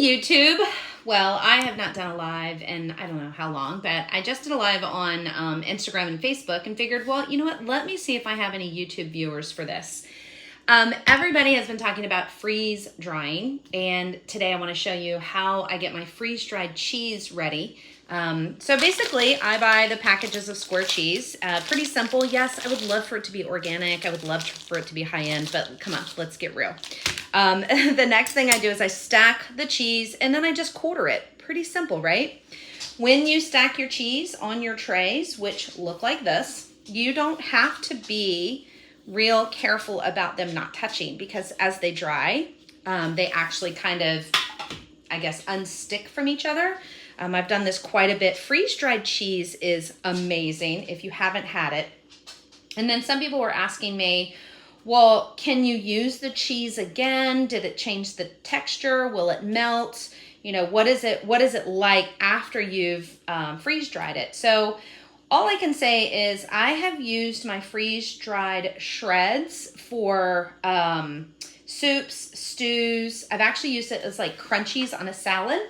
YouTube. Well, I have not done a live in I don't know how long, but I just did a live on Instagram and Facebook and figured, well, you know what? Let me see if I have any YouTube viewers for this. Everybody has been talking about freeze drying, and today I want to show you how I get my freeze dried cheese ready. So basically, I buy the packages of square cheese. Pretty simple. Yes, I would love for it to be organic. I would love for it to be high end, but come on, let's get real. The next thing I do is I stack the cheese and then I just quarter it. Pretty simple, right? When you stack your cheese on your trays, which look like this, you don't have to be real careful about them not touching, because as they dry, they actually kind of, I guess, unstick from each other. I've done this quite a bit. Freeze-dried cheese is amazing if you haven't had it. And then some people were asking me, well, can you use the cheese again? Did it change the texture? Will it melt? You know, what is it like after you've freeze-dried it? So all I can say is I have used my freeze-dried shreds for soups, stews. I've actually used it as like crunchies on a salad.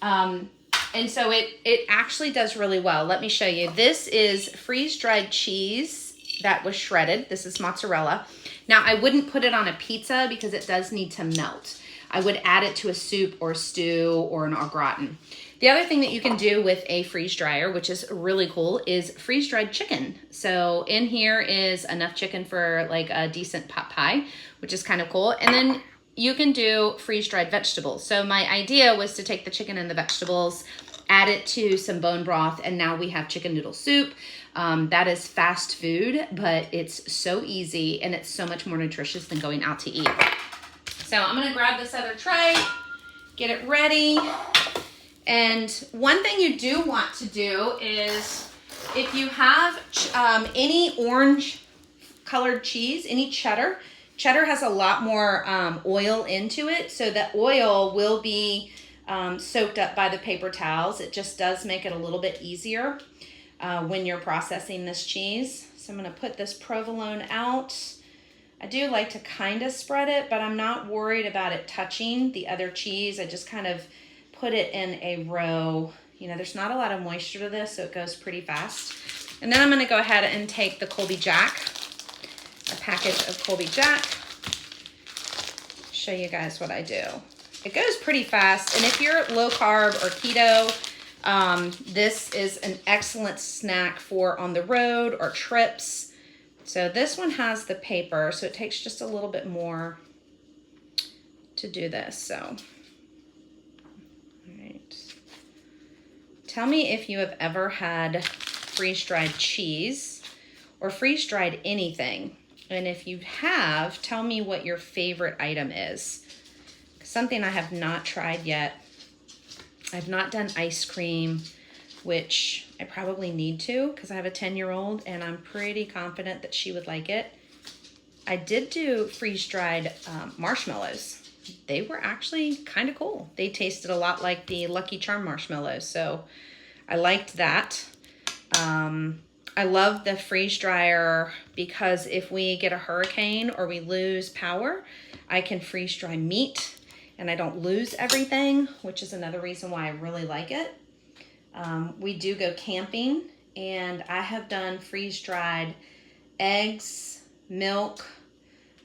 And so it actually does really well. Let me show you. This is freeze-dried cheese that was shredded. This is mozzarella. Now, I wouldn't put it on a pizza because it does need to melt. I would add it to a soup or stew or an au gratin. The other thing that you can do with a freeze dryer, which is really cool, is freeze-dried chicken. So in here is enough chicken for like a decent pot pie, which is kind of cool. And then you can do freeze-dried vegetables. So my idea was to take the chicken and the vegetables, add it to some bone broth, and now we have chicken noodle soup. That is fast food, but it's so easy and it's so much more nutritious than going out to eat. So I'm gonna grab this other tray, get it ready. And one thing you do want to do is, if you have any orange colored cheese, any cheddar has a lot more oil into it, so that oil will be soaked up by the paper towels. It just does make it a little bit easier when you're processing this cheese. So I'm gonna put this provolone out. I do like to kind of spread it, but I'm not worried about it touching the other cheese. I just kind of put it in a row. You know, there's not a lot of moisture to this, so it goes pretty fast. And then I'm gonna go ahead and take the Colby Jack, a package of Colby Jack. Show you guys what I do. It goes pretty fast, and if you're low carb or keto, this is an excellent snack for on the road or trips. So this one has the paper, so it takes just a little bit more to do this. So, all right. Tell me if you have ever had freeze-dried cheese or freeze-dried anything. And if you have, tell me what your favorite item is. Something I have not tried yet. I've not done ice cream, which I probably need to because I have a 10-year-old and I'm pretty confident that she would like it. I did do freeze-dried marshmallows. They were actually kind of cool. They tasted a lot like the Lucky Charm marshmallows, so I liked that. I love the freeze dryer because if we get a hurricane or we lose power, I can freeze dry meat and I don't lose everything, which is another reason why I really like it. We do go camping, and I have done freeze-dried eggs, milk.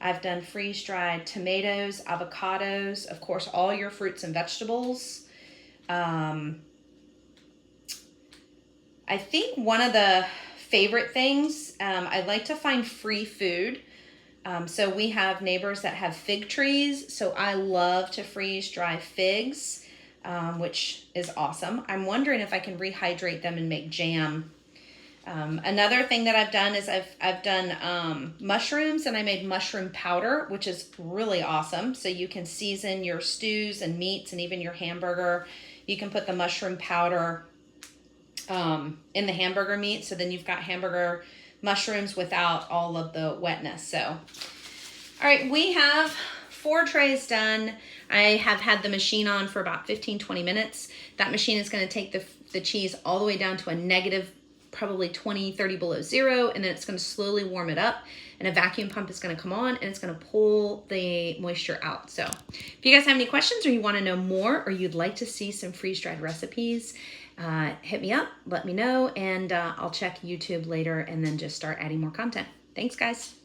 I've done freeze-dried tomatoes, avocados, of course, all your fruits and vegetables. I think one of the favorite things, I like to find free food. So we have neighbors that have fig trees, so I love to freeze-dry figs. Which is awesome. I'm wondering if I can rehydrate them and make jam. Another thing that I've done is I've done mushrooms, and I made mushroom powder, which is really awesome. So you can season your stews and meats and even your hamburger. You can put the mushroom powder in the hamburger meat, so then you've got hamburger mushrooms without all of the wetness. So, all right, we have 4 trays done. I have had the machine on for about 15-20 minutes. That machine is going to take the cheese all the way down to a negative probably 20, 30 below zero, and then it's going to slowly warm it up, and a vacuum pump is going to come on, and it's going to pull the moisture out. So if you guys have any questions, or you want to know more, or you'd like to see some freeze-dried recipes, hit me up, let me know, and I'll check YouTube later and then just start adding more content. Thanks, guys.